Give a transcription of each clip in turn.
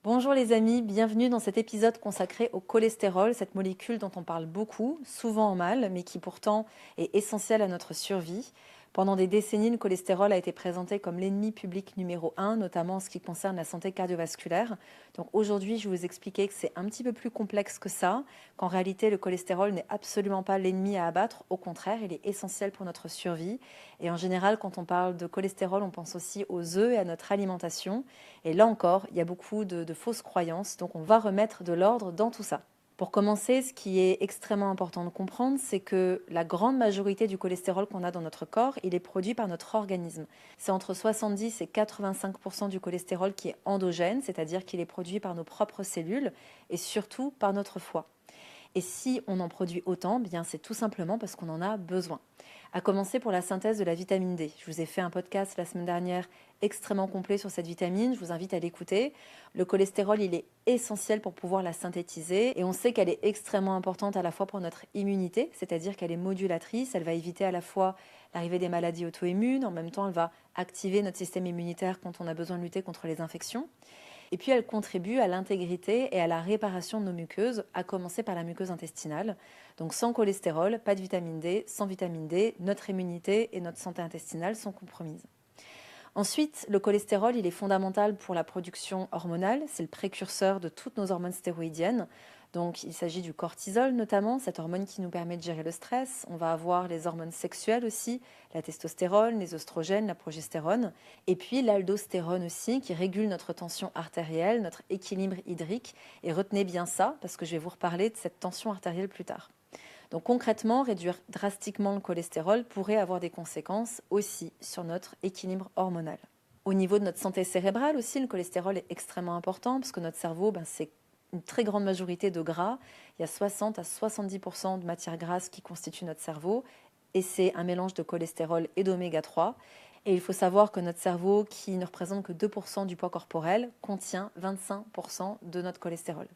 Bonjour les amis, bienvenue dans cet épisode consacré au cholestérol, cette molécule dont on parle beaucoup, souvent en mal, mais qui pourtant est essentielle à notre survie. Pendant des décennies, le cholestérol a été présenté comme l'ennemi public numéro un, notamment en ce qui concerne la santé cardiovasculaire. Donc aujourd'hui, je vais vous expliquer que c'est un petit peu plus complexe que ça, qu'en réalité, le cholestérol n'est absolument pas l'ennemi à abattre, au contraire, il est essentiel pour notre survie. Et en général, quand on parle de cholestérol, on pense aussi aux œufs et à notre alimentation. Et là encore, il y a beaucoup de fausses croyances, donc on va remettre de l'ordre dans tout ça. Pour commencer, ce qui est extrêmement important de comprendre, c'est que la grande majorité du cholestérol qu'on a dans notre corps, il est produit par notre organisme. C'est entre 70 et 85% du cholestérol qui est endogène, c'est-à-dire qu'il est produit par nos propres cellules et surtout par notre foie. Et si on en produit autant, bien c'est tout simplement parce qu'on en a besoin. À commencer pour la synthèse de la vitamine D. Je vous ai fait un podcast la semaine dernière extrêmement complet sur cette vitamine, je vous invite à l'écouter. Le cholestérol, il est essentiel pour pouvoir la synthétiser et on sait qu'elle est extrêmement importante à la fois pour notre immunité, c'est-à-dire qu'elle est modulatrice, elle va éviter à la fois l'arrivée des maladies auto-immunes, en même temps elle va activer notre système immunitaire quand on a besoin de lutter contre les infections. Et puis elle contribue à l'intégrité et à la réparation de nos muqueuses, à commencer par la muqueuse intestinale. Donc sans cholestérol, pas de vitamine D, sans vitamine D, notre immunité et notre santé intestinale sont compromises. Ensuite, le cholestérol, il est fondamental pour la production hormonale. C'est le précurseur de toutes nos hormones stéroïdiennes. Donc, il s'agit du cortisol notamment, cette hormone qui nous permet de gérer le stress. On va avoir les hormones sexuelles aussi, la testostérone, les oestrogènes, la progestérone. Et puis l'aldostérone aussi, qui régule notre tension artérielle, notre équilibre hydrique. Et retenez bien ça, parce que je vais vous reparler de cette tension artérielle plus tard. Donc concrètement, réduire drastiquement le cholestérol pourrait avoir des conséquences aussi sur notre équilibre hormonal. Au niveau de notre santé cérébrale aussi, le cholestérol est extrêmement important parce que notre cerveau, c'est une très grande majorité de gras. Il y a 60 à 70% de matière grasse qui constitue notre cerveau et c'est un mélange de cholestérol et d'oméga 3. Et il faut savoir que notre cerveau, qui ne représente que 2% du poids corporel, contient 25% de notre cholestérol.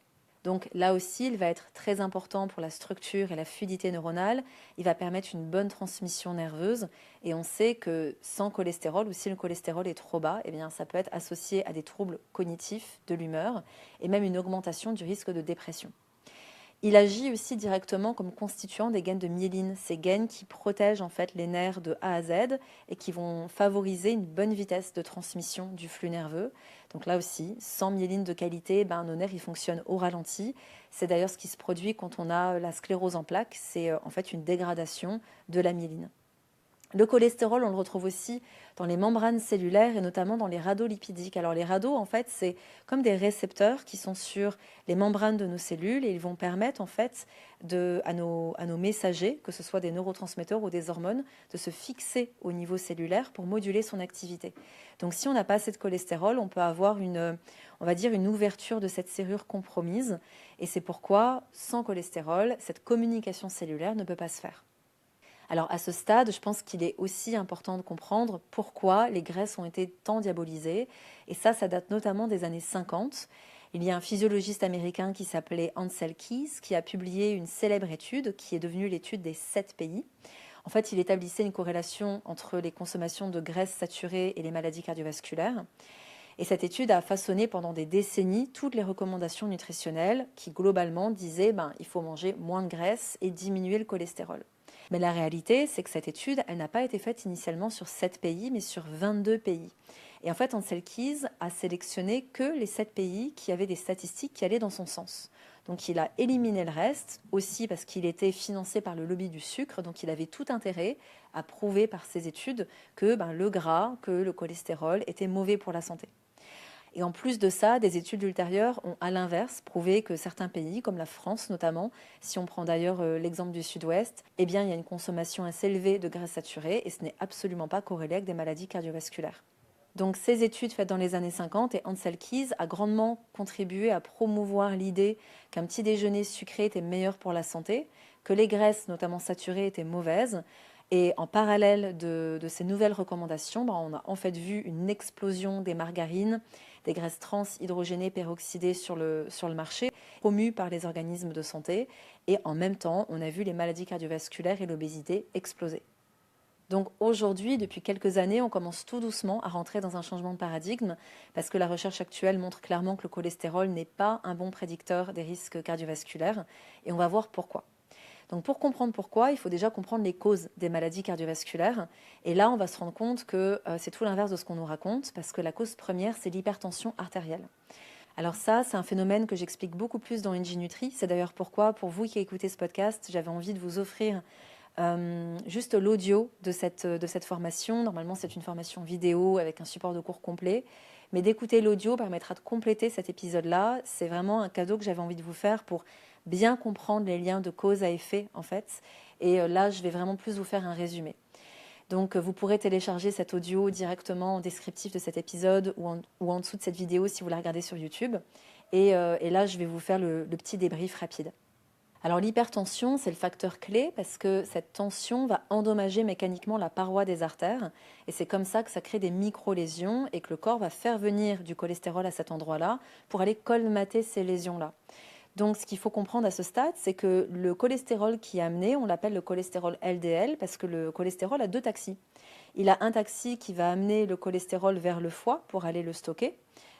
Donc là aussi, il va être très important pour la structure et la fluidité neuronale. Il va permettre une bonne transmission nerveuse. Et on sait que sans cholestérol, ou si le cholestérol est trop bas, eh bien, ça peut être associé à des troubles cognitifs, de l'humeur, et même une augmentation du risque de dépression. Il agit aussi directement comme constituant des gaines de myéline, ces gaines qui protègent en fait les nerfs de A à Z et qui vont favoriser une bonne vitesse de transmission du flux nerveux. Donc là aussi, sans myéline de qualité, nos nerfs ils fonctionnent au ralenti. C'est d'ailleurs ce qui se produit quand on a la sclérose en plaques, c'est en fait une dégradation de la myéline. Le cholestérol, on le retrouve aussi dans les membranes cellulaires et notamment dans les radios lipidiques. Alors les radios, en fait, c'est comme des récepteurs qui sont sur les membranes de nos cellules et ils vont permettre en fait à nos messagers, que ce soit des neurotransmetteurs ou des hormones, de se fixer au niveau cellulaire pour moduler son activité. Donc si on n'a pas assez de cholestérol, on peut avoir on va dire une ouverture de cette serrure compromise et c'est pourquoi sans cholestérol, cette communication cellulaire ne peut pas se faire. Alors à ce stade, je pense qu'il est aussi important de comprendre pourquoi les graisses ont été tant diabolisées. Et ça date notamment des années 50. Il y a un physiologiste américain qui s'appelait Ansel Keys qui a publié une célèbre étude qui est devenue l'étude des 7 pays. En fait, il établissait une corrélation entre les consommations de graisses saturées et les maladies cardiovasculaires. Et cette étude a façonné pendant des décennies toutes les recommandations nutritionnelles qui globalement disaient il faut manger moins de graisse et diminuer le cholestérol. Mais la réalité, c'est que cette étude, elle n'a pas été faite initialement sur 7 pays, mais sur 22 pays. Et en fait, Ansel Keys a sélectionné que les 7 pays qui avaient des statistiques qui allaient dans son sens. Donc il a éliminé le reste, aussi parce qu'il était financé par le lobby du sucre, donc il avait tout intérêt à prouver par ses études que le gras, que le cholestérol était mauvais pour la santé. Et en plus de ça, des études ultérieures ont à l'inverse prouvé que certains pays, comme la France notamment, si on prend d'ailleurs l'exemple du Sud-Ouest, il y a une consommation assez élevée de graisses saturées et ce n'est absolument pas corrélé avec des maladies cardiovasculaires. Donc ces études faites dans les années 50 et Ansel Keys a grandement contribué à promouvoir l'idée qu'un petit déjeuner sucré était meilleur pour la santé, que les graisses, notamment saturées, étaient mauvaises. Et en parallèle de ces nouvelles recommandations, on a en fait vu une explosion des margarines, des graisses trans hydrogénées peroxydées sur le marché, promues par les organismes de santé. Et en même temps, on a vu les maladies cardiovasculaires et l'obésité exploser. Donc aujourd'hui, depuis quelques années, on commence tout doucement à rentrer dans un changement de paradigme parce que la recherche actuelle montre clairement que le cholestérol n'est pas un bon prédicteur des risques cardiovasculaires et on va voir pourquoi. Donc pour comprendre pourquoi, il faut déjà comprendre les causes des maladies cardiovasculaires. Et là, on va se rendre compte que c'est tout l'inverse de ce qu'on nous raconte parce que la cause première, c'est l'hypertension artérielle. Alors ça, c'est un phénomène que j'explique beaucoup plus dans NG Nutri. C'est d'ailleurs pourquoi, pour vous qui écoutez ce podcast, j'avais envie de vous offrir juste l'audio de cette formation. Normalement, c'est une formation vidéo avec un support de cours complet. Mais d'écouter l'audio permettra de compléter cet épisode-là. C'est vraiment un cadeau que j'avais envie de vous faire pour bien comprendre les liens de cause à effet, en fait. Et là, je vais vraiment plus vous faire un résumé. Donc, vous pourrez télécharger cet audio directement en descriptif de cet épisode ou en dessous de cette vidéo si vous la regardez sur YouTube. Et là, je vais vous faire le petit débrief rapide. Alors l'hypertension, c'est le facteur clé parce que cette tension va endommager mécaniquement la paroi des artères et c'est comme ça que ça crée des micro-lésions et que le corps va faire venir du cholestérol à cet endroit-là pour aller colmater ces lésions-là. Donc ce qu'il faut comprendre à ce stade, c'est que le cholestérol qui est amené, on l'appelle le cholestérol LDL parce que le cholestérol a deux taxis. Il a un taxi qui va amener le cholestérol vers le foie pour aller le stocker.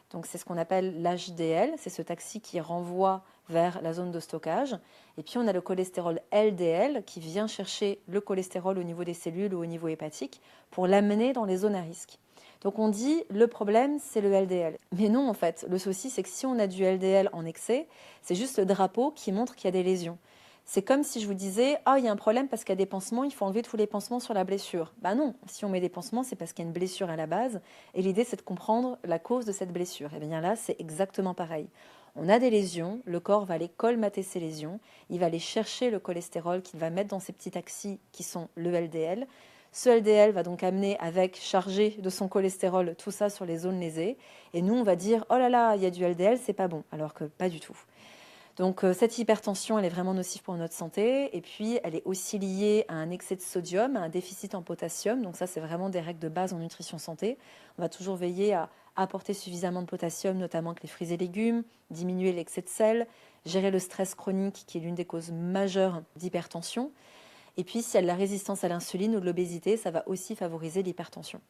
Donc c'est ce qu'on appelle l'HDL, c'est ce taxi qui renvoie vers la zone de stockage. Et puis on a le cholestérol LDL qui vient chercher le cholestérol au niveau des cellules ou au niveau hépatique pour l'amener dans les zones à risque. Donc on dit le problème c'est le LDL. Mais non en fait, le souci c'est que si on a du LDL en excès, c'est juste le drapeau qui montre qu'il y a des lésions. C'est comme si je vous disais « Ah, il y a un problème parce qu'il y a des pansements, il faut enlever tous les pansements sur la blessure. » Bah non, si on met des pansements, c'est parce qu'il y a une blessure à la base. Et l'idée, c'est de comprendre la cause de cette blessure. Et bien là, c'est exactement pareil. On a des lésions, le corps va aller colmater ces lésions, il va aller chercher le cholestérol qu'il va mettre dans ces petits taxis qui sont le LDL. Ce LDL va donc amener avec, chargé de son cholestérol, tout ça sur les zones lésées. Et nous, on va dire « Oh là là, il y a du LDL, c'est pas bon. » Alors que pas du tout. Donc cette hypertension, elle est vraiment nocive pour notre santé et puis elle est aussi liée à un excès de sodium, à un déficit en potassium. Donc ça, c'est vraiment des règles de base en nutrition santé. On va toujours veiller à apporter suffisamment de potassium, notamment avec les fruits et légumes, diminuer l'excès de sel, gérer le stress chronique qui est l'une des causes majeures d'hypertension. Et puis s'il y a de la résistance à l'insuline ou de l'obésité, ça va aussi favoriser l'hypertension.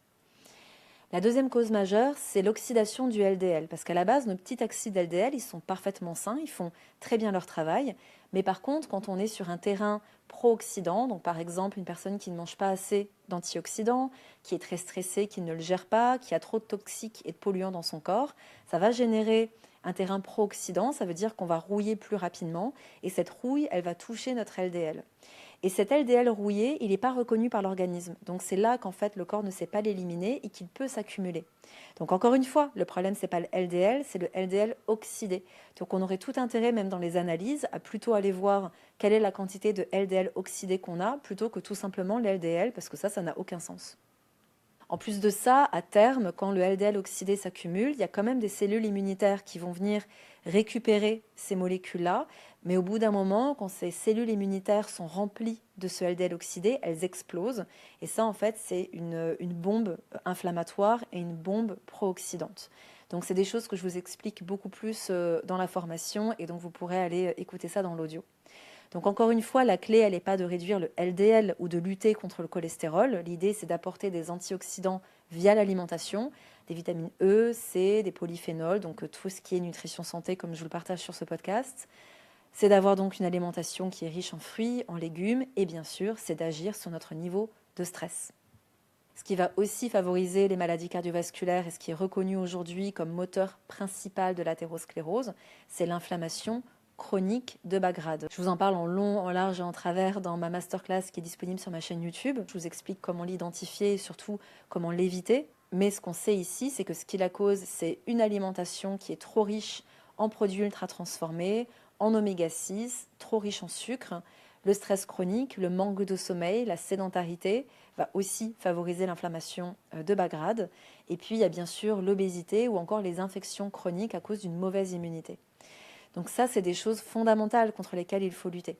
La deuxième cause majeure, c'est l'oxydation du LDL, parce qu'à la base, nos petits taxis d'LDL, ils sont parfaitement sains, ils font très bien leur travail, mais par contre, quand on est sur un terrain pro-oxydant, donc par exemple une personne qui ne mange pas assez d'antioxydants, qui est très stressée, qui ne le gère pas, qui a trop de toxiques et de polluants dans son corps, ça va générer un terrain pro-oxydant, ça veut dire qu'on va rouiller plus rapidement, et cette rouille, elle va toucher notre LDL. Et cet LDL rouillé, il n'est pas reconnu par l'organisme. Donc c'est là qu'en fait le corps ne sait pas l'éliminer et qu'il peut s'accumuler. Donc encore une fois, le problème c'est pas le LDL, c'est le LDL oxydé. Donc on aurait tout intérêt, même dans les analyses, à plutôt aller voir quelle est la quantité de LDL oxydé qu'on a, plutôt que tout simplement l'LDL, parce que ça n'a aucun sens. En plus de ça, à terme, quand le LDL oxydé s'accumule, il y a quand même des cellules immunitaires qui vont venir récupérer ces molécules-là. Mais au bout d'un moment, quand ces cellules immunitaires sont remplies de ce LDL oxydé, elles explosent. Et ça, en fait, c'est une bombe inflammatoire et une bombe pro-oxydante. Donc, c'est des choses que je vous explique beaucoup plus dans la formation et donc vous pourrez aller écouter ça dans l'audio. Donc encore une fois, la clé, elle n'est pas de réduire le LDL ou de lutter contre le cholestérol. L'idée, c'est d'apporter des antioxydants via l'alimentation, des vitamines E, C, des polyphénols, donc tout ce qui est nutrition santé, comme je vous le partage sur ce podcast. C'est d'avoir donc une alimentation qui est riche en fruits, en légumes, et bien sûr, c'est d'agir sur notre niveau de stress. Ce qui va aussi favoriser les maladies cardiovasculaires et ce qui est reconnu aujourd'hui comme moteur principal de l'athérosclérose, c'est l'inflammation chronique de bas grade. Je vous en parle en long, en large et en travers dans ma masterclass qui est disponible sur ma chaîne YouTube. Je vous explique comment l'identifier et surtout comment l'éviter. Mais ce qu'on sait ici, c'est que ce qui la cause, c'est une alimentation qui est trop riche en produits ultra transformés, en oméga 6, trop riche en sucre. Le stress chronique, le manque de sommeil, la sédentarité va aussi favoriser l'inflammation de bas grade. Et puis il y a bien sûr l'obésité ou encore les infections chroniques à cause d'une mauvaise immunité. Donc ça, c'est des choses fondamentales contre lesquelles il faut lutter.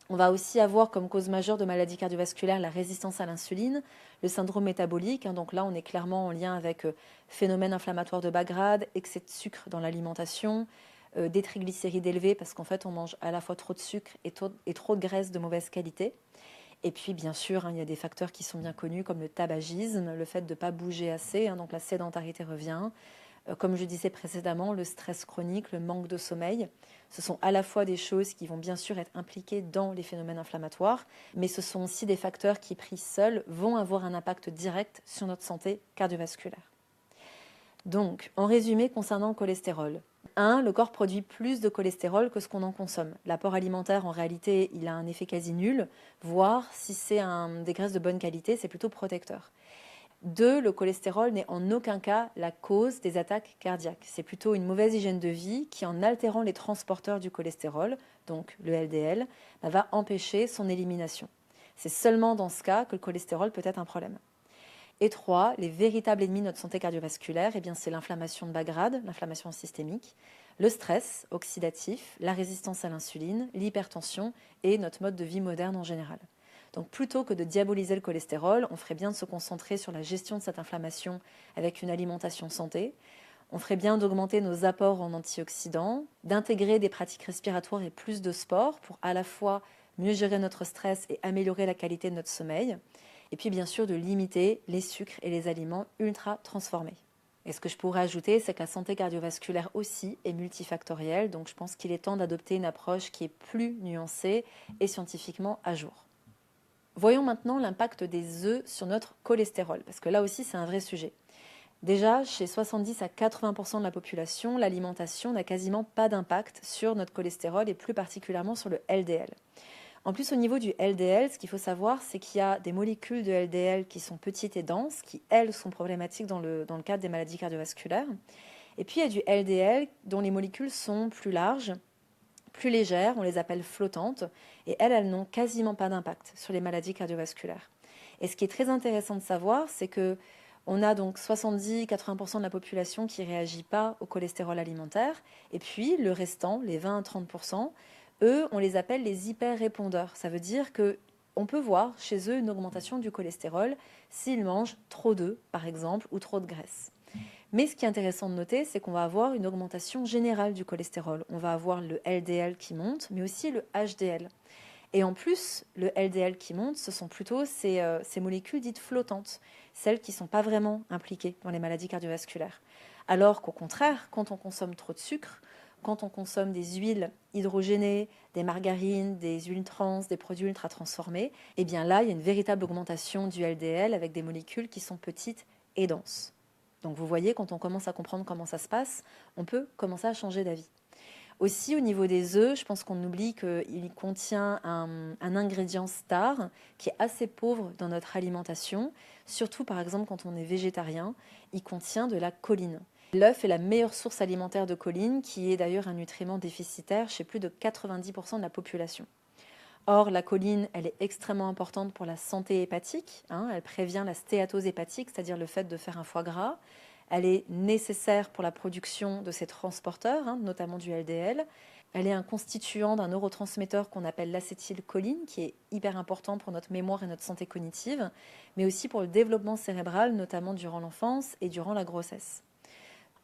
On va aussi avoir comme cause majeure de maladies cardiovasculaires la résistance à l'insuline, le syndrome métabolique. Donc là, on est clairement en lien avec phénomène inflammatoire de bas grade, excès de sucre dans l'alimentation, des triglycérides élevés parce qu'en fait, on mange à la fois trop de sucre et trop de graisse de mauvaise qualité. Et puis, bien sûr, il y a des facteurs qui sont bien connus comme le tabagisme, le fait de ne pas bouger assez, donc la sédentarité revient. Comme je disais précédemment, le stress chronique, le manque de sommeil, ce sont à la fois des choses qui vont bien sûr être impliquées dans les phénomènes inflammatoires, mais ce sont aussi des facteurs qui, pris seuls, vont avoir un impact direct sur notre santé cardiovasculaire. Donc, en résumé, concernant le cholestérol, 1. Le corps produit plus de cholestérol que ce qu'on en consomme. L'apport alimentaire, en réalité, il a un effet quasi nul, voire si c'est des graisses de bonne qualité, c'est plutôt protecteur. 2. Le cholestérol n'est en aucun cas la cause des attaques cardiaques. C'est plutôt une mauvaise hygiène de vie qui, en altérant les transporteurs du cholestérol, donc le LDL, va empêcher son élimination. C'est seulement dans ce cas que le cholestérol peut être un problème. Et 3, les véritables ennemis de notre santé cardiovasculaire, c'est l'inflammation de bas grade, l'inflammation systémique, le stress oxydatif, la résistance à l'insuline, l'hypertension et notre mode de vie moderne en général. Donc plutôt que de diaboliser le cholestérol, on ferait bien de se concentrer sur la gestion de cette inflammation avec une alimentation santé. On ferait bien d'augmenter nos apports en antioxydants, d'intégrer des pratiques respiratoires et plus de sport pour à la fois mieux gérer notre stress et améliorer la qualité de notre sommeil. Et puis bien sûr de limiter les sucres et les aliments ultra transformés. Et ce que je pourrais ajouter, c'est que la santé cardiovasculaire aussi est multifactorielle, donc je pense qu'il est temps d'adopter une approche qui est plus nuancée et scientifiquement à jour. Voyons maintenant l'impact des œufs sur notre cholestérol, parce que là aussi c'est un vrai sujet. Déjà, chez 70 à 80% de la population, l'alimentation n'a quasiment pas d'impact sur notre cholestérol et plus particulièrement sur le LDL. En plus, au niveau du LDL, ce qu'il faut savoir, c'est qu'il y a des molécules de LDL qui sont petites et denses, qui, elles, sont problématiques dans le cadre des maladies cardiovasculaires. Et puis, il y a du LDL dont les molécules sont plus larges, plus légères, on les appelle flottantes, et elles n'ont quasiment pas d'impact sur les maladies cardiovasculaires. Et ce qui est très intéressant de savoir, c'est que on a donc 70-80% de la population qui ne réagit pas au cholestérol alimentaire, et puis le restant, les 20-30%, eux, on les appelle les hyper-répondeurs. Ça veut dire qu'on peut voir chez eux une augmentation du cholestérol s'ils mangent trop d'œufs, par exemple, ou trop de graisse. Mais ce qui est intéressant de noter, c'est qu'on va avoir une augmentation générale du cholestérol. On va avoir le LDL qui monte, mais aussi le HDL. Et en plus, le LDL qui monte, ce sont plutôt ces molécules dites flottantes, celles qui ne sont pas vraiment impliquées dans les maladies cardiovasculaires. Alors qu'au contraire, quand on consomme trop de sucre, quand on consomme des huiles hydrogénées, des margarines, des huiles trans, des produits ultra transformés, eh bien là, il y a une véritable augmentation du LDL avec des molécules qui sont petites et denses. Donc vous voyez, quand on commence à comprendre comment ça se passe, on peut commencer à changer d'avis. Aussi, au niveau des œufs, je pense qu'on oublie qu'il contient un ingrédient star qui est assez pauvre dans notre alimentation, surtout par exemple quand on est végétarien, il contient de la choline. L'œuf est la meilleure source alimentaire de choline, qui est d'ailleurs un nutriment déficitaire chez plus de 90% de la population. Or, la choline, elle est extrêmement importante pour la santé hépatique. Elle prévient la stéatose hépatique, c'est-à-dire le fait de faire un foie gras. Elle est nécessaire pour la production de ces transporteurs, notamment du LDL. Elle est un constituant d'un neurotransmetteur qu'on appelle l'acétylcholine, qui est hyper important pour notre mémoire et notre santé cognitive, mais aussi pour le développement cérébral, notamment durant l'enfance et durant la grossesse.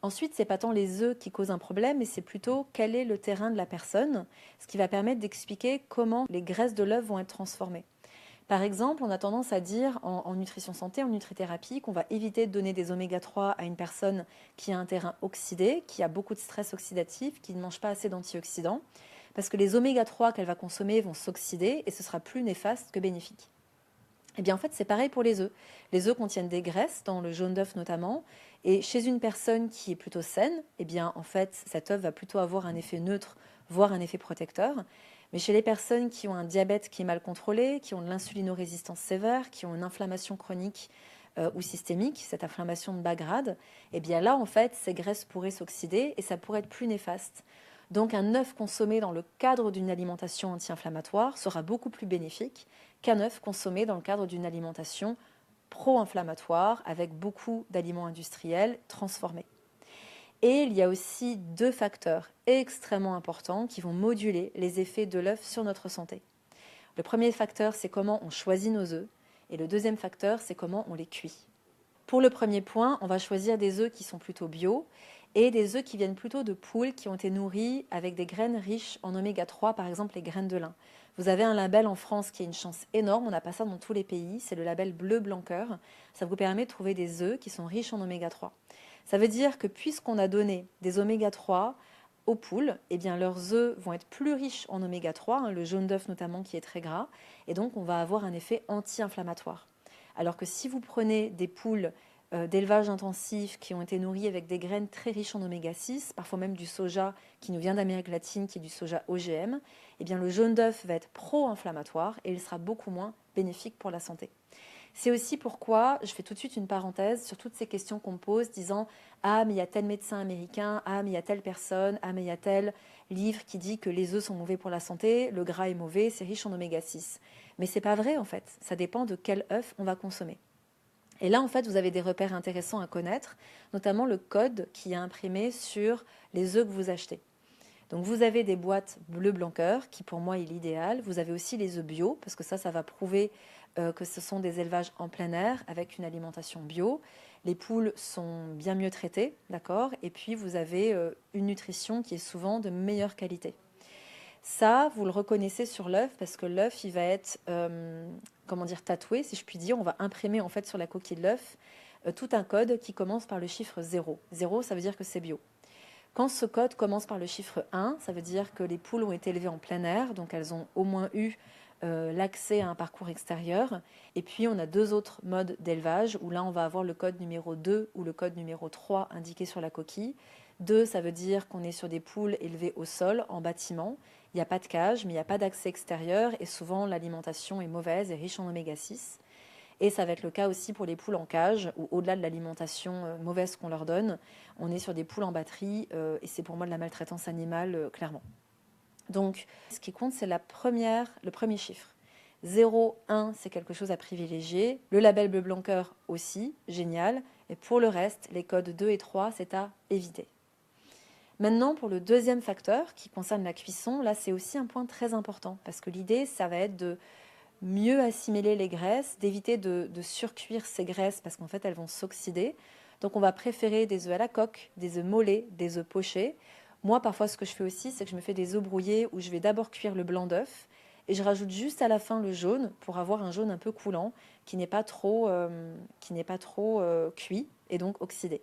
Ensuite, ce n'est pas tant les œufs qui causent un problème, mais c'est plutôt quel est le terrain de la personne, ce qui va permettre d'expliquer comment les graisses de l'œuf vont être transformées. Par exemple, on a tendance à dire en nutrition santé, en nutrithérapie, qu'on va éviter de donner des oméga 3 à une personne qui a un terrain oxydé, qui a beaucoup de stress oxydatif, qui ne mange pas assez d'antioxydants, parce que les oméga 3 qu'elle va consommer vont s'oxyder et ce sera plus néfaste que bénéfique. Eh bien en fait c'est pareil pour les œufs. Les œufs contiennent des graisses, dans le jaune d'œuf notamment, et chez une personne qui est plutôt saine, eh bien en fait cet œuf va plutôt avoir un effet neutre, voire un effet protecteur. Mais chez les personnes qui ont un diabète qui est mal contrôlé, qui ont de l'insulinorésistance sévère, qui ont une inflammation chronique ou systémique, cette inflammation de bas grade, eh bien là en fait ces graisses pourraient s'oxyder et ça pourrait être plus néfaste. Donc un œuf consommé dans le cadre d'une alimentation anti-inflammatoire sera beaucoup plus bénéfique qu'un œuf consommé dans le cadre d'une alimentation pro-inflammatoire avec beaucoup d'aliments industriels transformés. Et il y a aussi deux facteurs extrêmement importants qui vont moduler les effets de l'œuf sur notre santé. Le premier facteur, c'est comment on choisit nos œufs, et le deuxième facteur, c'est comment on les cuit. Pour le premier point, on va choisir des œufs qui sont plutôt bio et des œufs qui viennent plutôt de poules qui ont été nourries avec des graines riches en oméga 3, par exemple les graines de lin. Vous avez un label en France qui a une chance énorme, on n'a pas ça dans tous les pays, c'est le label Bleu Blanc Cœur. Ça vous permet de trouver des œufs qui sont riches en oméga 3. Ça veut dire que puisqu'on a donné des oméga 3 aux poules, eh bien leurs œufs vont être plus riches en oméga 3, le jaune d'œuf notamment qui est très gras, et donc on va avoir un effet anti-inflammatoire. Alors que si vous prenez des poules d'élevage intensif qui ont été nourries avec des graines très riches en oméga 6, parfois même du soja qui nous vient d'Amérique latine, qui est du soja OGM, eh bien le jaune d'œuf va être pro-inflammatoire et il sera beaucoup moins bénéfique pour la santé. C'est aussi pourquoi je fais tout de suite une parenthèse sur toutes ces questions qu'on me pose disant « Ah, mais il y a tel médecin américain, ah, mais il y a telle personne, ah, mais il y a tel livre qui dit que les œufs sont mauvais pour la santé, le gras est mauvais, c'est riche en oméga 6. » Mais c'est pas vrai en fait, ça dépend de quel œuf on va consommer. Et là, en fait, vous avez des repères intéressants à connaître, notamment le code qui est imprimé sur les œufs que vous achetez. Donc vous avez des boîtes bleu blanc cœur, qui pour moi est l'idéal. Vous avez aussi les œufs bio, parce que ça va prouver que ce sont des élevages en plein air, avec une alimentation bio. Les poules sont bien mieux traitées, d'accord. Et puis vous avez une nutrition qui est souvent de meilleure qualité. Ça, vous le reconnaissez sur l'œuf, parce que l'œuf, il va être, tatoué, si je puis dire. On va imprimer en fait sur la coquille de l'œuf tout un code qui commence par le chiffre 0. 0, ça veut dire que c'est bio. Quand ce code commence par le chiffre 1, ça veut dire que les poules ont été élevées en plein air, donc elles ont au moins eu l'accès à un parcours extérieur. Et puis on a deux autres modes d'élevage, où là on va avoir le code numéro 2 ou le code numéro 3 indiqué sur la coquille. 2, ça veut dire qu'on est sur des poules élevées au sol, en bâtiment. Il n'y a pas de cage, mais il n'y a pas d'accès extérieur, et souvent l'alimentation est mauvaise et riche en oméga 6. Et ça va être le cas aussi pour les poules en cage, où au-delà de l'alimentation mauvaise qu'on leur donne, on est sur des poules en batterie, et c'est pour moi de la maltraitance animale, clairement. Donc, ce qui compte, c'est le premier chiffre. 0, 1, c'est quelque chose à privilégier. Le label bleu blanc cœur aussi, génial. Et pour le reste, les codes 2 et 3, c'est à éviter. Maintenant, pour le deuxième facteur qui concerne la cuisson, là, c'est aussi un point très important, parce que l'idée, ça va être de mieux assimiler les graisses, d'éviter de surcuire ces graisses parce qu'en fait elles vont s'oxyder. Donc on va préférer des œufs à la coque, des œufs mollets, des œufs pochés. Moi parfois ce que je fais aussi c'est que je me fais des œufs brouillés où je vais d'abord cuire le blanc d'œuf et je rajoute juste à la fin le jaune pour avoir un jaune un peu coulant qui n'est pas trop cuit et donc oxydé.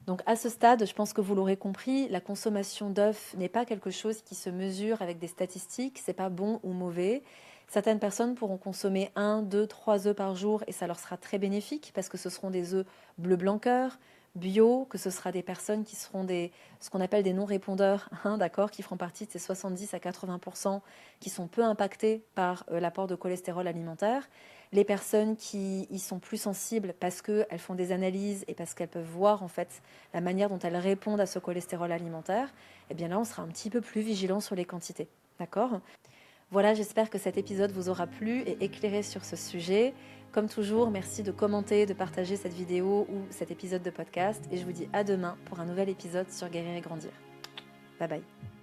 Donc à ce stade, je pense que vous l'aurez compris, la consommation d'œufs n'est pas quelque chose qui se mesure avec des statistiques, c'est pas bon ou mauvais. Certaines personnes pourront consommer 1, 2, 3 œufs par jour et ça leur sera très bénéfique parce que ce seront des œufs bleu blanc cœur, bio, que ce sera des personnes qui seront ce qu'on appelle des non-répondeurs, d'accord, qui feront partie de ces 70 à 80% qui sont peu impactés par l'apport de cholestérol alimentaire. Les personnes qui y sont plus sensibles parce qu'elles font des analyses et parce qu'elles peuvent voir en fait la manière dont elles répondent à ce cholestérol alimentaire, eh bien là on sera un petit peu plus vigilant sur les quantités, d'accord ? Voilà, j'espère que cet épisode vous aura plu et éclairé sur ce sujet. Comme toujours, merci de commenter, de partager cette vidéo ou cet épisode de podcast et je vous dis à demain pour un nouvel épisode sur Guérir et Grandir. Bye bye.